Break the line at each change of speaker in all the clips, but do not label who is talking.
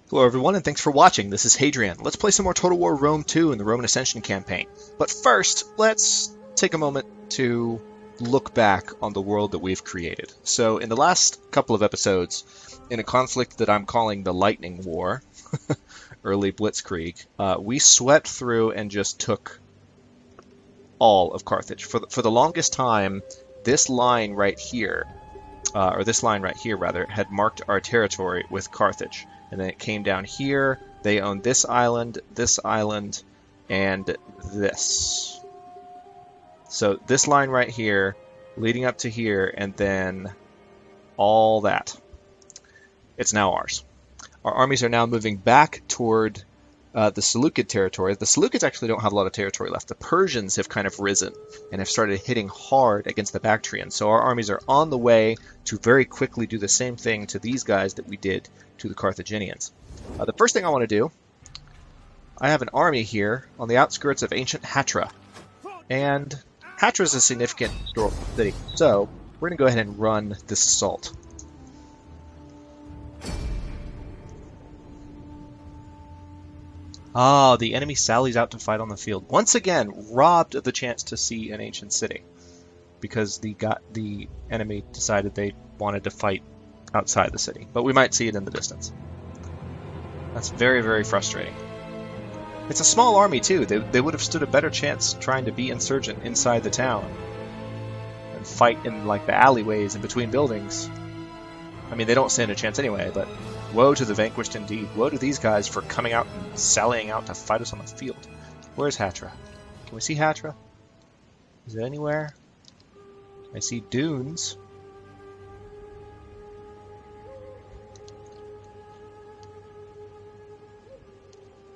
Hello everyone, and thanks for watching. This is Hadrian. Let's play some more Total War Rome 2 in the Roman Ascension campaign. But first, let's take a moment to look back on the world that we've created. So in the last couple of episodes, in a conflict that I'm calling the Lightning War, early Blitzkrieg, we swept through and just took all of Carthage. For the longest time, this line right here, had marked our territory with Carthage. And then it came down here. They owned this island, and this. So this line right here, leading up to here, and then all that. It's now ours. Our armies are now moving back toward the Seleucid territory. The Seleucids actually don't have a lot of territory left. The Persians have kind of risen and have started hitting hard against the Bactrians. So our armies are on the way to very quickly do the same thing to these guys that we did to the Carthaginians. The first thing I want to do, I have an army here on the outskirts of ancient Hatra. And Hatra is a significant historical city. So we're going to go ahead and run this assault. Ah, the enemy sallies out to fight on the field. Once again, robbed of the chance to see an ancient city. Because the enemy decided they wanted to fight outside the city. But we might see it in the distance. That's very, very frustrating. It's a small army, too. They would have stood a better chance trying to be insurgent inside the town. And fight in, like, the alleyways in between buildings. I mean, they don't stand a chance anyway, but woe to the vanquished indeed. Woe to these guys for coming out and sallying out to fight us on the field. Where's Hatra? Can we see Hatra? Is it anywhere? I see dunes.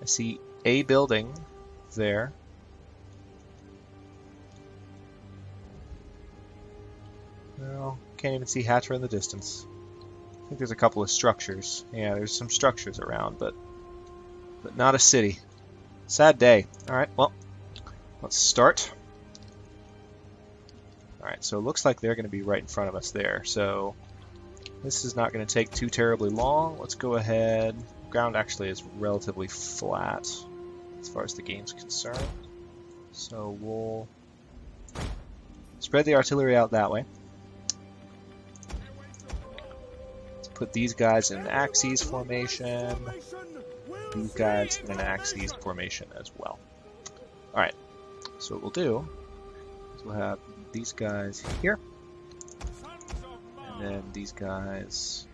I see a building there. Well, can't even see Hatra in the distance. I think there's a couple of structures. Yeah, there's some structures around, but not a city. Sad day. Alright, well, let's start. Alright, so it looks like they're going to be right in front of us there. So this is not going to take too terribly long. Let's go ahead. Ground actually is relatively flat as far as the game's concerned. So we'll spread the artillery out that way. Put these guys in an axis formation, these guys in an axis formation as well. Alright, so what we'll do is we'll have these guys here, and then these guys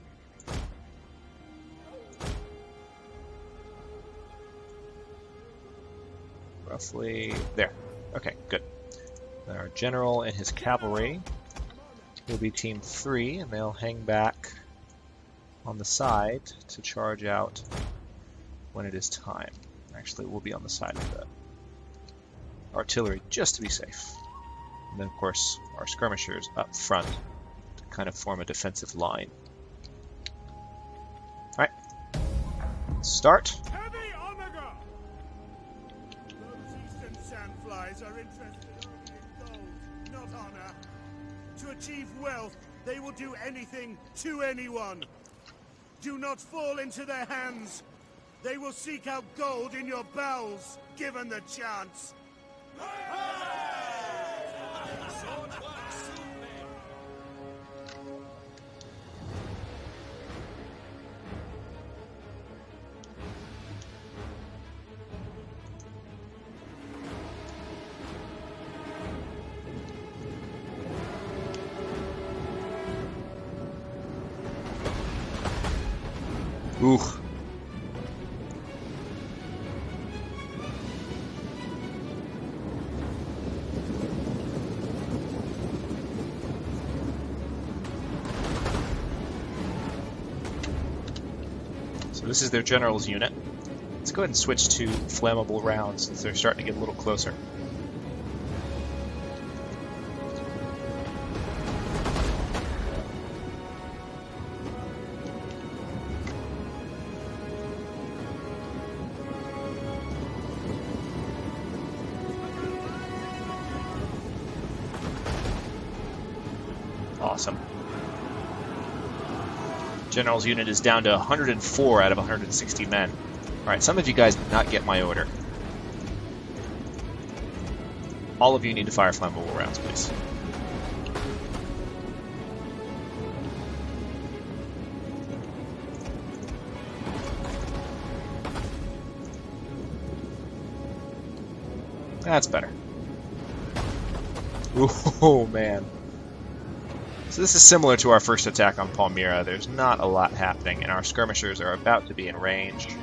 roughly there. Okay, good. Then our general and his cavalry will be team 3, and they'll hang back on the side to charge out when it is time. Actually, we'll be on the side of the artillery just to be safe. And then, of course, our skirmishers up front to kind of form a defensive line. Alright, start.
Heavy omega! Those eastern sandflies are interested only in gold, not honor. To achieve wealth, they will do anything to anyone. Do not fall into their hands. They will seek out gold in your bowels, given the chance.
Ooh. So this is their general's unit. Let's go ahead and switch to flammable rounds since they're starting to get a little closer. Awesome. General's unit is down to 104 out of 160 men. Alright, some of you guys did not get my order. All of you need to fire flammable rounds, please. That's better. Oh, man. So this is similar to our first attack on Palmyra. There's not a lot happening, and our skirmishers are about to be in range. Here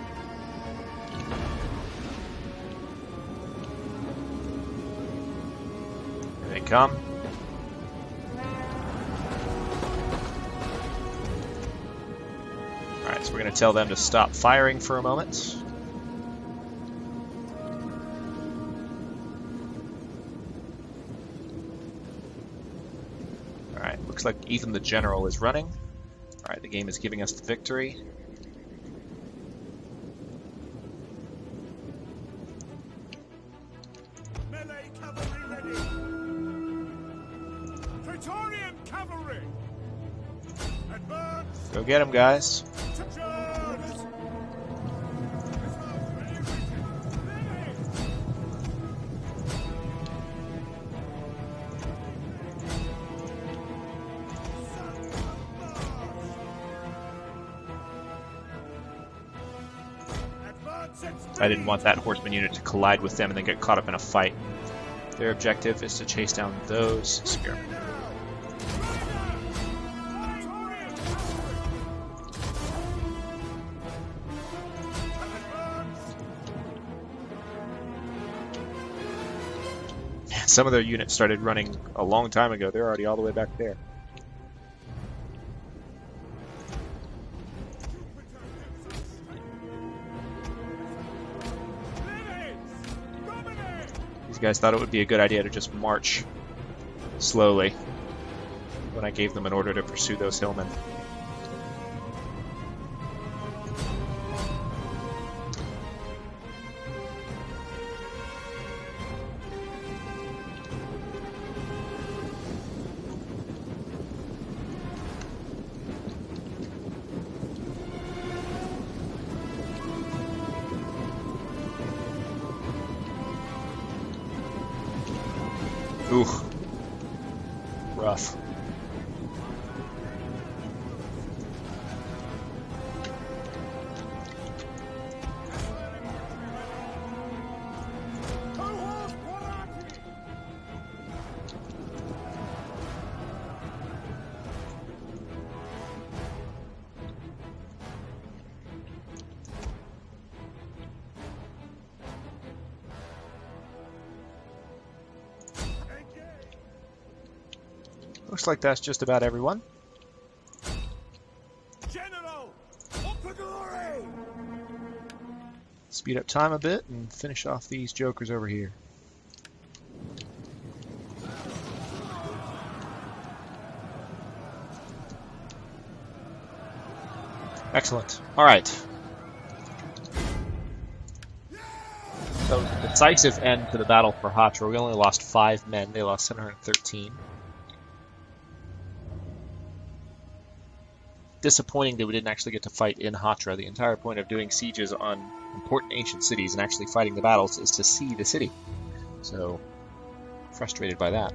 they come. Alright, so we're going to tell them to stop firing for a moment. Looks like Ethan the General is running. Alright, the game is giving us the victory.
Melee cavalry ready. Praetorian cavalry. Advance.
Go get him, guys.
To charge.
I didn't want that horseman unit to collide with them and then get caught up in a fight. Their objective is to chase down those spearmen. Some of their units started running a long time ago. They're already all the way back there. Guys thought it would be a good idea to just march slowly when I gave them an order to pursue those hillmen. Ooh, rough. Looks like that's just about everyone.
General, up for glory!
Speed up time a bit and finish off these jokers over here. Excellent. Alright. So, the decisive end to the battle for Hatra. We only lost 5 men. They lost 713. Disappointing that we didn't actually get to fight in Hatra. The entire point of doing sieges on important ancient cities and actually fighting the battles is to see the city. So, frustrated by that.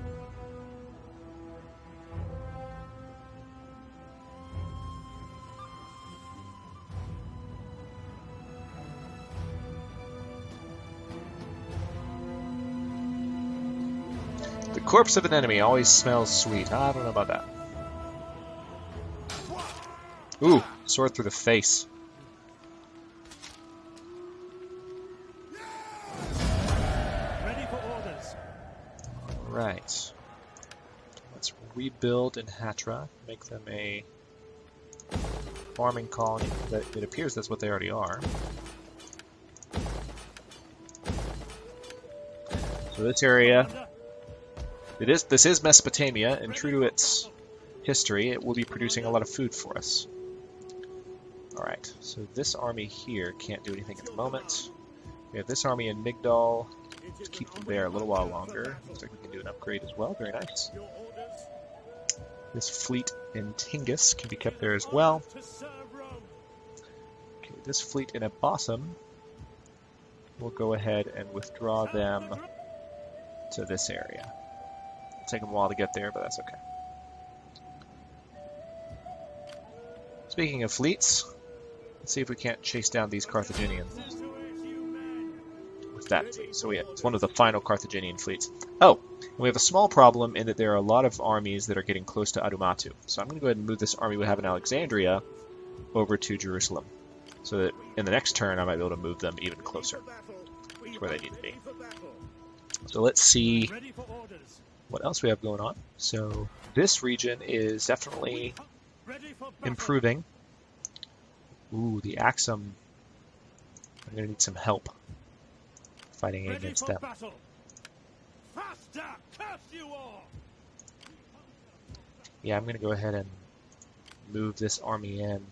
The corpse of an enemy always smells sweet. I don't know about that. Ooh, sword through the face.
Ready for orders.
Alright. Let's rebuild in Hatra. Make them a farming colony. It appears that's what they already are. So this area, this is Mesopotamia, and true to its history, it will be producing a lot of food for us. Alright, so this army here can't do anything at the moment. We have this army in Migdal. Let's keep them there a little while longer. Looks like we can do an upgrade as well. Very nice. This fleet in Tingis can be kept there as well.
To serve Rome.
Okay, this fleet in Abossum, we'll go ahead and withdraw them to this area. It'll take them a while to get there, but that's okay. Speaking of fleets, let's see if we can't chase down these Carthaginians with that fleet. So it's one of the final Carthaginian fleets. Oh, and we have a small problem in that there are a lot of armies that are getting close to Adumatu. So I'm going to go ahead and move this army we have in Alexandria over to Jerusalem, so that in the next turn I might be able to move them even closer to where they need to be. So let's see what else we have going on. So this region is definitely improving. Ooh, the Axum. I'm going to need some help fighting against them. Yeah, I'm going to go ahead and move this army in.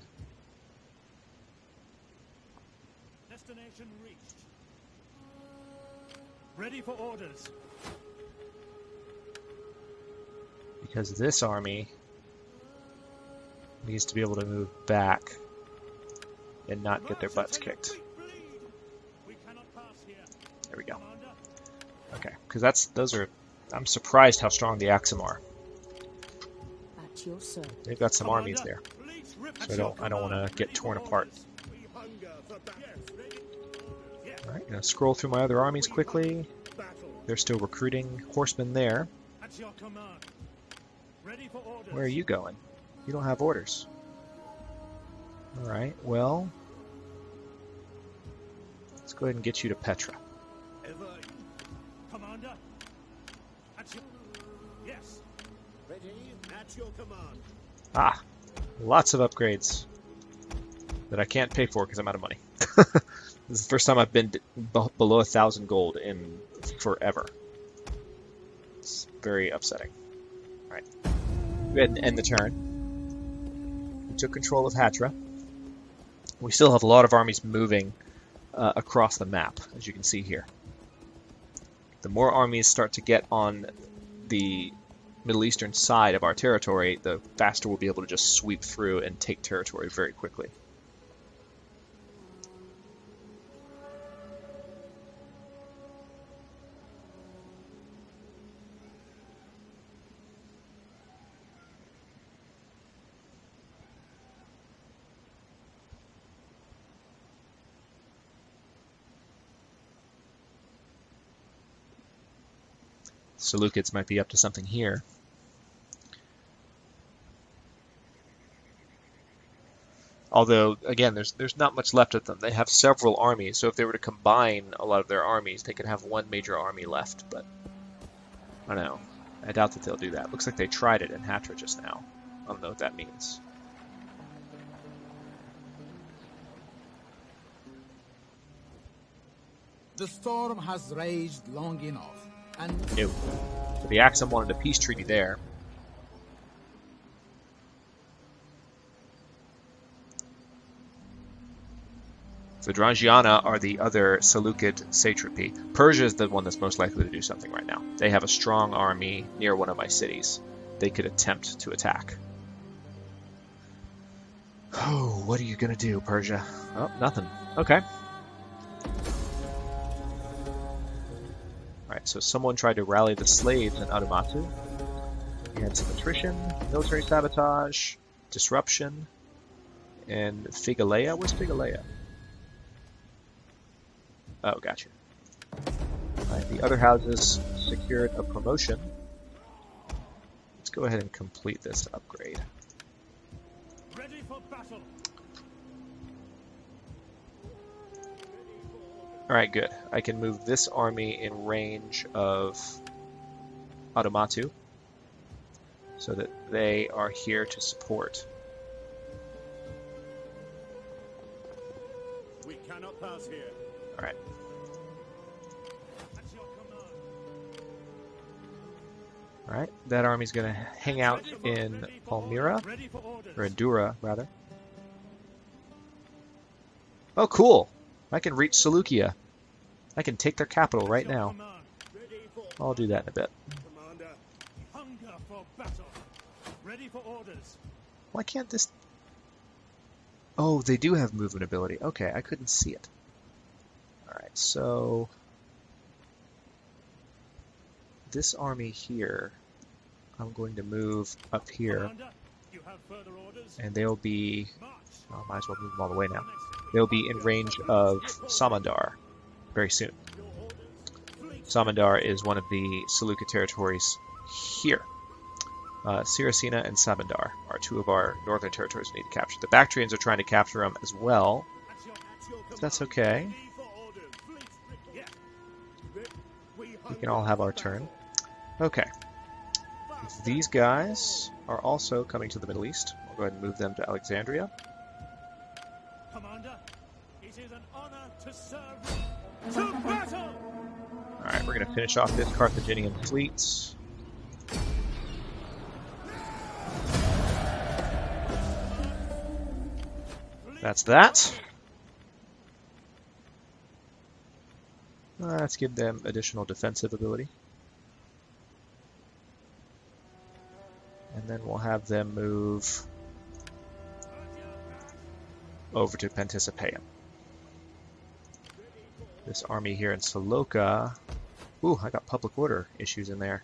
Destination reached. Ready for orders.
Because this army needs to be able to move back and not get their butts kicked. There we go. Okay, because I'm surprised how strong the Axum are. They've got some armies there, so I don't want to get torn apart. All right, gonna scroll through my other armies quickly. They're still recruiting horsemen there. Where are you going? You don't have orders. All right, well, let's go ahead and get you to Petra.
Commander, yes. Ready at your command.
Ah, lots of upgrades that I can't pay for because I'm out of money. This is the first time I've been below 1,000 gold in forever. It's very upsetting. All right, go ahead and end the turn. We took control of Hatra. We still have a lot of armies moving across the map, as you can see here. The more armies start to get on the Middle Eastern side of our territory, the faster we'll be able to just sweep through and take territory very quickly. Seleucids might be up to something here. Although, again, there's not much left of them. They have several armies, so if they were to combine a lot of their armies, they could have one major army left, but I don't know. I doubt that they'll do that. Looks like they tried it in Hatra just now. I don't know what that means.
The storm has raged long enough.
Ew. So the Axum wanted a peace treaty there. So Drangiana are the other Seleucid satrapy. Persia is the one that's most likely to do something right now. They have a strong army near one of my cities. They could attempt to attack. Oh, what are you going to do, Persia? Oh, nothing. Okay. Alright, so someone tried to rally the slaves in Adumatu. We had some attrition, military sabotage, disruption, and Figalea. Where's Figalea? Oh, gotcha. Alright, the other houses secured a promotion. Let's go ahead and complete this upgrade.
Ready for battle.
Alright, good. I can move this army in range of Adumatu so that they are here to support.
We cannot pass here.
Alright. Alright, that army's going to hang out in Palmyra, or in Dura, rather. Oh, cool! I can reach Seleucia. I can take their capital right now. I'll do that in a bit.
Ready for orders.
Why can't this... Oh, they do have movement ability. Okay, I couldn't see it. Alright, so... this army here, I'm going to move up here,
Commander, you have further orders.
and they'll be...
March.
oh, might as well move them all the way now. They'll be in range of Samandar very soon.
Your orders. Fleet.
Samandar is one of the Seleucid territories here. Siracina and Samandar are two of our northern territories we need to capture. The Bactrians are trying to capture them as well.
At your
If that's
command.
okay,
Ready for orders. Fleet. Yeah.
we can all have our turn. Okay. These guys are also coming to the Middle East. I'll go ahead and move them to Alexandria.
Commander, it is an honor to serve. To battle!
Alright, we're going to finish off this Carthaginian fleet. That's that. Let's give them additional defensive ability. And then we'll have them move over to Panticipaeum. This army here in Saloka... ooh, I got public order issues in there.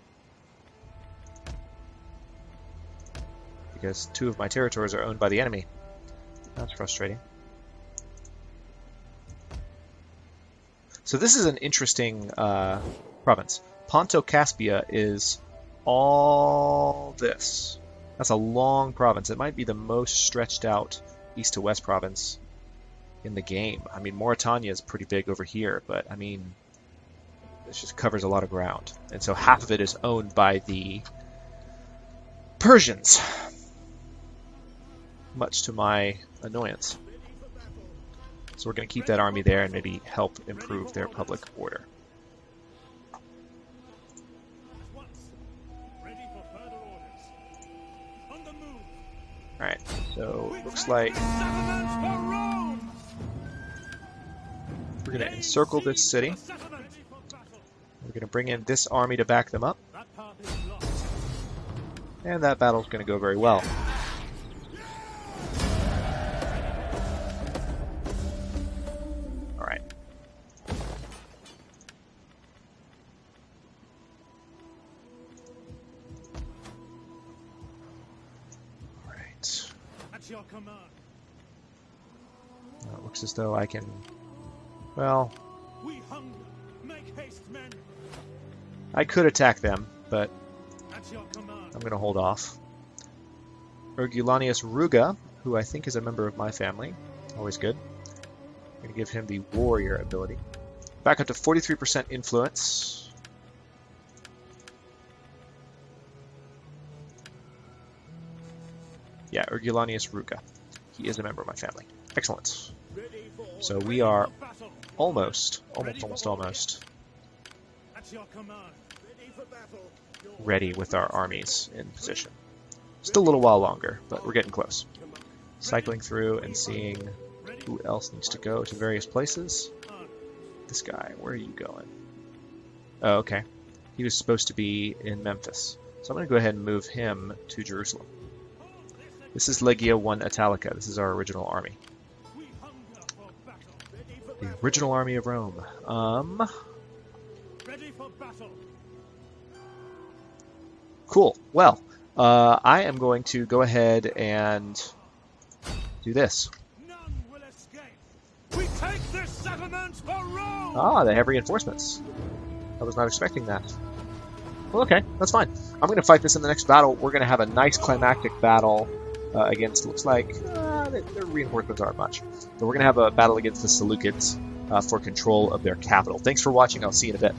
Because 2 of my territories are owned by the enemy. That's frustrating. So this is an interesting province. Ponto-Caspia is all this. That's a long province. It might be the most stretched out east to west province in the game. I mean, Mauritania is pretty big over here, but I mean, this just covers a lot of ground. And so half of it is owned by the Persians, much to my annoyance. So we're going to keep that army there and maybe help improve their public order.
At once. Ready for further orders. On the move.
Alright, so looks like
Settlements for Rome!
we're going to encircle this city.
Ready for battle.
We're going to bring in this army to back them up.
That path is lost.
And that battle's going to go very well. Alright. Alright.
At your command.
Now it looks as though I can... well,
We hunger. Make haste, men.
I could attack them, but
At your command.
I'm going to hold off. Ergulanius Ruga, who I think is a member of my family. Always good. I'm going to give him the warrior ability. Back up to 43% influence. Yeah, Ergulanius Ruga. He is a member of my family. Excellent.
Ready for order.
So we are
Ready for battle.
almost
At your command. Ready for battle. Your
ready with our armies in position. Still a little while longer, but we're getting close. Cycling through and seeing who else needs to go to various places. This guy, where are you going? Oh, okay. He was supposed to be in Memphis. So I'm going to go ahead and move him to Jerusalem. This is Legia 1 Italica. This is our original army.
We hunger for battle. Ready for
The
battle.
original army of Rome.
Ready for battle.
Cool. Well, I am going to go ahead and do this.
None will escape. We take this settlement for Rome.
Ah, they have reinforcements. I was not expecting that. Well, okay, that's fine. I'm going to fight this in the next battle. We're going to have a nice climactic battle against, looks like, their reinforcements aren't much. But we're going to have a battle against the Seleucids for control of their capital. Thanks for watching. I'll see you in a bit.